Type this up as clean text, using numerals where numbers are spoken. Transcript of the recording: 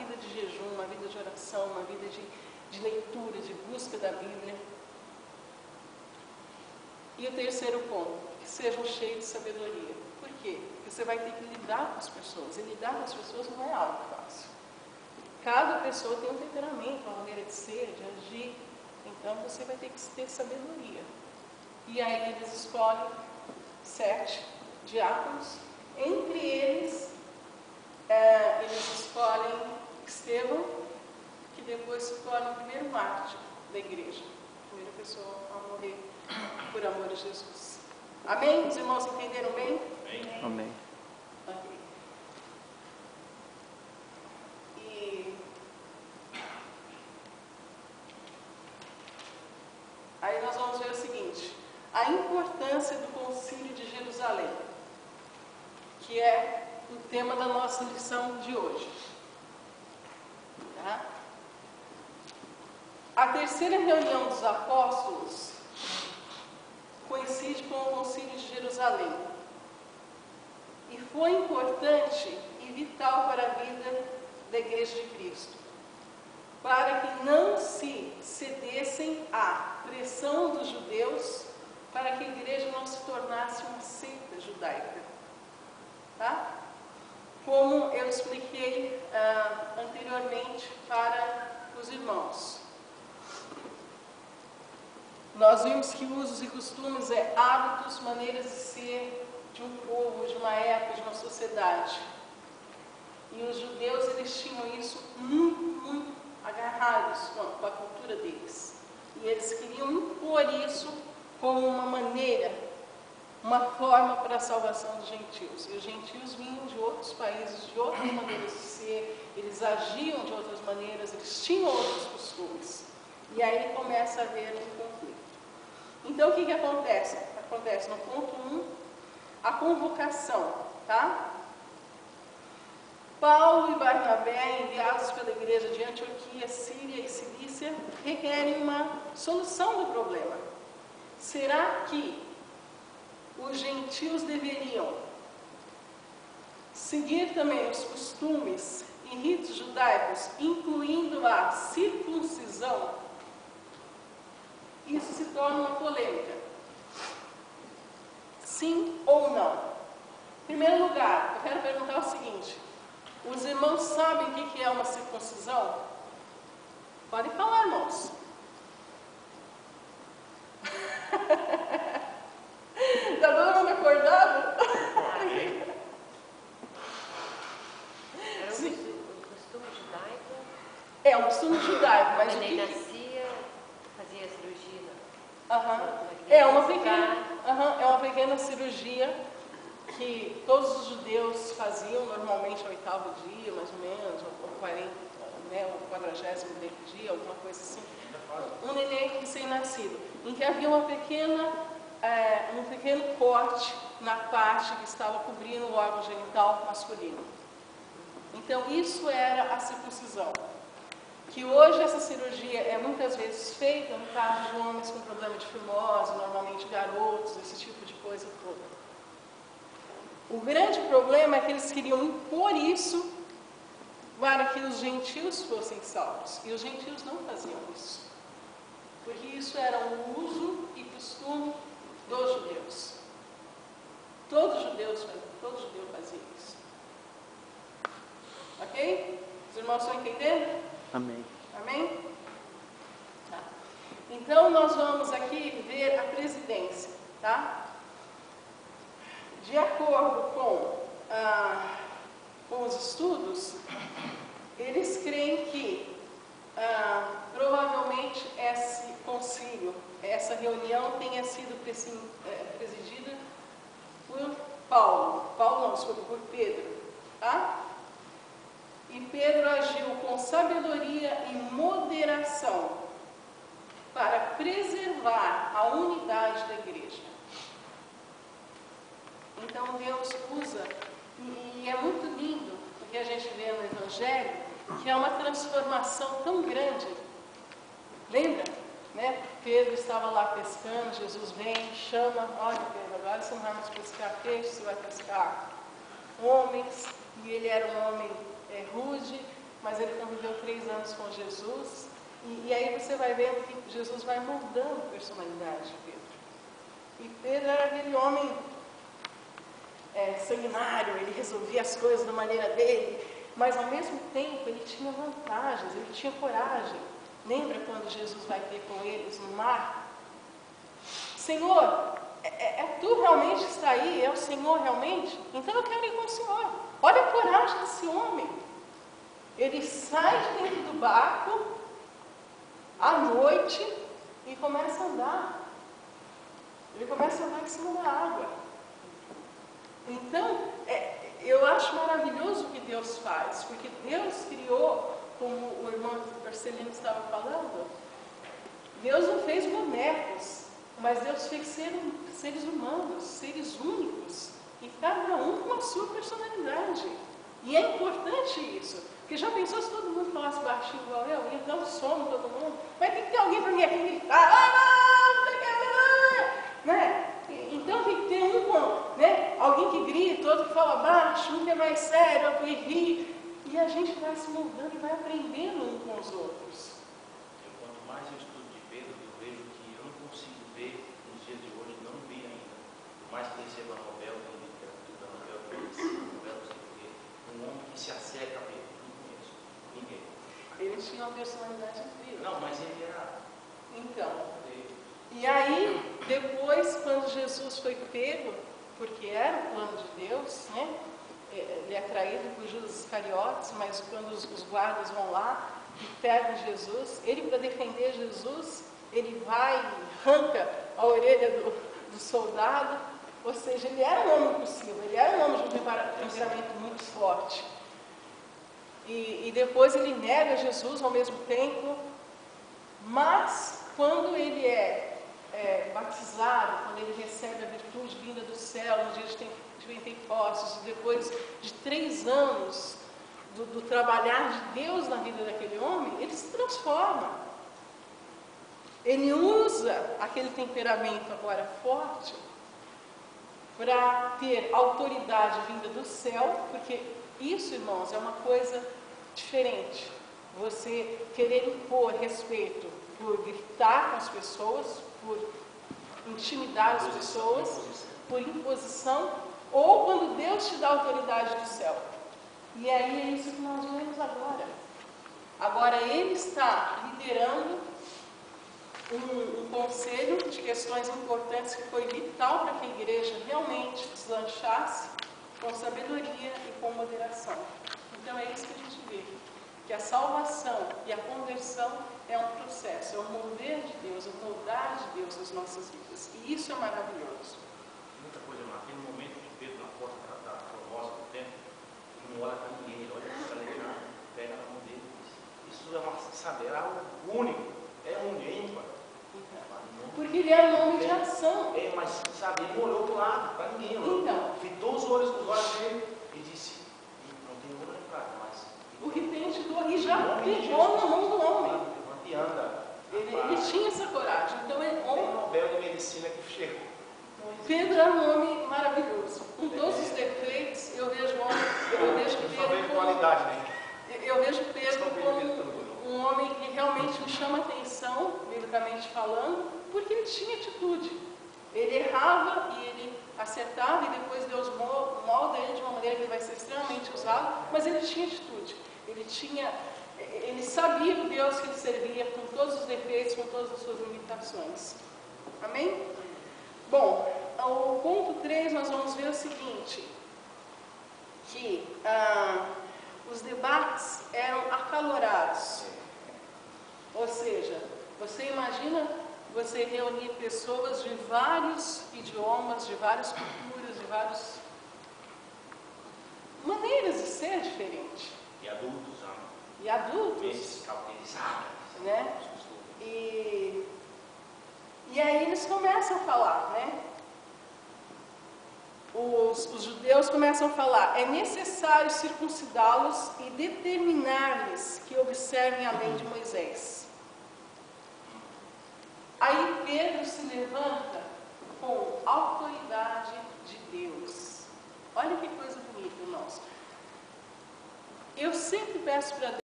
vida de jejum, uma vida de oração, uma vida de leitura, de busca da Bíblia. E o terceiro ponto, que sejam cheios de sabedoria. Por quê? Porque você vai ter que lidar com as pessoas, e lidar com as pessoas não é algo fácil. Cada pessoa tem um temperamento, uma maneira de ser, de agir, então você vai ter que ter sabedoria. E aí eles escolhem 7 diáconos, entre eles escolhem Estevão, que depois se torna o primeiro mártir da igreja, a primeira pessoa a morrer por amor a Jesus. Amém? Os irmãos entenderam bem? Amém. Ok. E aí nós vamos ver o seguinte, a importância do Concílio de Jerusalém, que é o tema da nossa lição de hoje. Tá? A terceira reunião dos apóstolos coincide com o Concílio de Jerusalém e foi importante e vital para a vida da Igreja de Cristo, para que não se cedessem à pressão dos judeus, para que a igreja não se tornasse uma seita judaica. Tá? Como eu expliquei anteriormente para os irmãos. Nós vimos que usos e costumes é hábitos, maneiras de ser de um povo, de uma época, de uma sociedade. E os judeus, eles tinham isso muito agarrados com a cultura deles. E eles queriam impor isso como uma maneira, uma forma para a salvação dos gentios. E os gentios vinham de outros países, de outras maneiras de ser, eles agiam de outras maneiras, eles tinham outros costumes. E aí começa a haver um conflito. Então o que acontece? Acontece no ponto 1, a convocação, tá? Paulo e Barnabé, enviados pela igreja de Antioquia, Síria e Cilícia, requerem uma solução do problema. Será que os gentios deveriam seguir também os costumes e ritos judaicos, incluindo a circuncisão? Isso se torna uma polêmica. Sim ou não? Em primeiro lugar, eu quero perguntar o seguinte: os irmãos sabem o que é uma circuncisão? Podem falar, irmãos. Está todo mundo acordado? Era um costume judaico? É um costume judaico, mas Quando o ele que... nascia, fazia cirurgia. É uma pequena cirurgia que todos os judeus faziam normalmente ao 8º dia, mais ou menos, ou 40, né, o 40º dia, alguma coisa assim. Um neném recém-nascido, em que havia um pequeno corte na parte que estava cobrindo o órgão genital masculino. Então isso era a circuncisão. Que hoje essa cirurgia é muitas vezes feita no caso de homens com problema de fimose, normalmente garotos, esse tipo de coisa toda. O grande problema é que eles queriam impor isso para que os gentios fossem salvos. E os gentios não faziam isso. Porque isso era um uso e costume dos judeus. Todo judeu fazia isso. Ok? Os irmãos estão entendendo? Amém. Amém? Tá. Então, nós vamos aqui ver a presidência, tá? De acordo com os estudos, eles creem que provavelmente esse concílio, essa reunião tenha sido presidida por por Pedro, tá? E Pedro agiu com sabedoria e moderação para preservar a unidade da igreja. Então Deus usa, e é muito lindo o que a gente vê no Evangelho, que é uma transformação tão grande. Lembra? Né? Pedro estava lá pescando, Jesus vem, chama: olha Pedro, agora você não vai mais pescar peixe, você vai pescar homens. E ele era um homem rude, mas mas ele conviveu 3 anos com Jesus, e aí você vai vendo que Jesus vai moldando a personalidade de Pedro. E Pedro era aquele homem sanguinário, ele resolvia as coisas da maneira dele, mas ao mesmo tempo ele tinha vantagens, ele tinha coragem. Lembra quando Jesus vai ter com eles no mar? Senhor, tu realmente está aí? É o Senhor realmente? Então eu quero ir com o Senhor. Olha a coragem desse homem. Ele sai de dentro do barco à noite e começa a andar. Ele começa a andar em cima da água. Então, eu acho maravilhoso o que Deus faz, porque Deus criou, como o irmão Marcelino estava falando, Deus não fez bonecos, mas Deus fez seres humanos, seres únicos, e cada um com a sua personalidade. E é importante isso, porque já pensou se todo mundo falasse baixinho igual eu, ia dar um sono todo mundo, mas tem que ter alguém para me gritar, né? Então tem que ter alguém que grita, outro que fala baixo, um que é mais sério, outro que ri, e a gente vai se moldando e vai aprendendo um com os outros. Quanto mais eu estudo de Pedro, eu vejo que eu não consigo ver nos dias de hoje, não vi ainda, por mais que receba a novela, da novela, não sei o quê, um homem que se acerca a Pedro, não conheço ninguém. Ele tinha uma personalidade incrível. Não, mas ele era... Então, e aí, depois, quando Jesus foi pego, porque era o plano de Deus, né? Ele é traído por Judas Iscariotes, mas quando os guardas vão lá e pegam Jesus, ele, para defender Jesus, ele vai e arranca a orelha do soldado, ou seja, ele era um homem impossível, ele era um homem de um temperamento muito forte. E depois ele nega Jesus ao mesmo tempo, mas quando ele é batizado, quando ele recebe a virtude vinda do céu, no dia de Pentecostes, depois de 3 anos do trabalhar de Deus na vida daquele homem, ele se transforma. Ele usa aquele temperamento agora forte para ter autoridade vinda do céu, porque isso, irmãos, é uma coisa diferente. Você querer impor respeito por gritar com as pessoas, por intimidar as pessoas, por imposição, ou quando Deus te dá autoridade do céu. E aí é isso que nós vemos agora. Agora ele está liderando um conselho de questões importantes que foi vital para que a igreja realmente deslanchasse com sabedoria e com moderação. Então é isso que a gente vê, que a salvação e a conversão é um processo, é um mover de Deus, um moldar de Deus nas nossas vidas. E isso é maravilhoso. Muita coisa, mas tem um momento de Pedro na porta da rosa do templo, ele não olha para ninguém, ele olha para a legião, pega na mão dele. Isso é algo único, é ímpar. Porque ele era um homem de ação. Mas sabe, ele não olhou para o lado, para ninguém. Então, fitou os olhos dele e disse, não tem ouro nem prata, mas o que tem te dou, e já pegou na mão do homem. E anda. Ele tinha essa coragem. Então Tem um Nobel de Medicina que chegou. Pedro era um homem maravilhoso. Com todos os defeitos, eu vejo Pedro qualidade, né? Eu vejo Pedro como um homem que realmente me chama a atenção, biblicamente falando, porque ele tinha atitude. Ele errava e ele acertava, e depois Deus molda ele de uma maneira que ele vai ser extremamente usado, mas ele tinha atitude. Ele sabia o Deus que ele servia, com todos os defeitos, com todas as suas limitações. Amém? Bom, o ponto 3 nós vamos ver o seguinte, que os debates eram acalorados. Ou seja, você imagina você reunir pessoas de vários idiomas, de várias culturas, de várias maneiras de ser diferente. E adultos, né? E aí eles começam a falar, né? Os judeus começam a falar, é necessário circuncidá-los e determinar-lhes que observem a lei de Moisés. Aí Pedro se levanta com autoridade de Deus. Olha que coisa bonita, irmãos. Eu sempre peço para Deus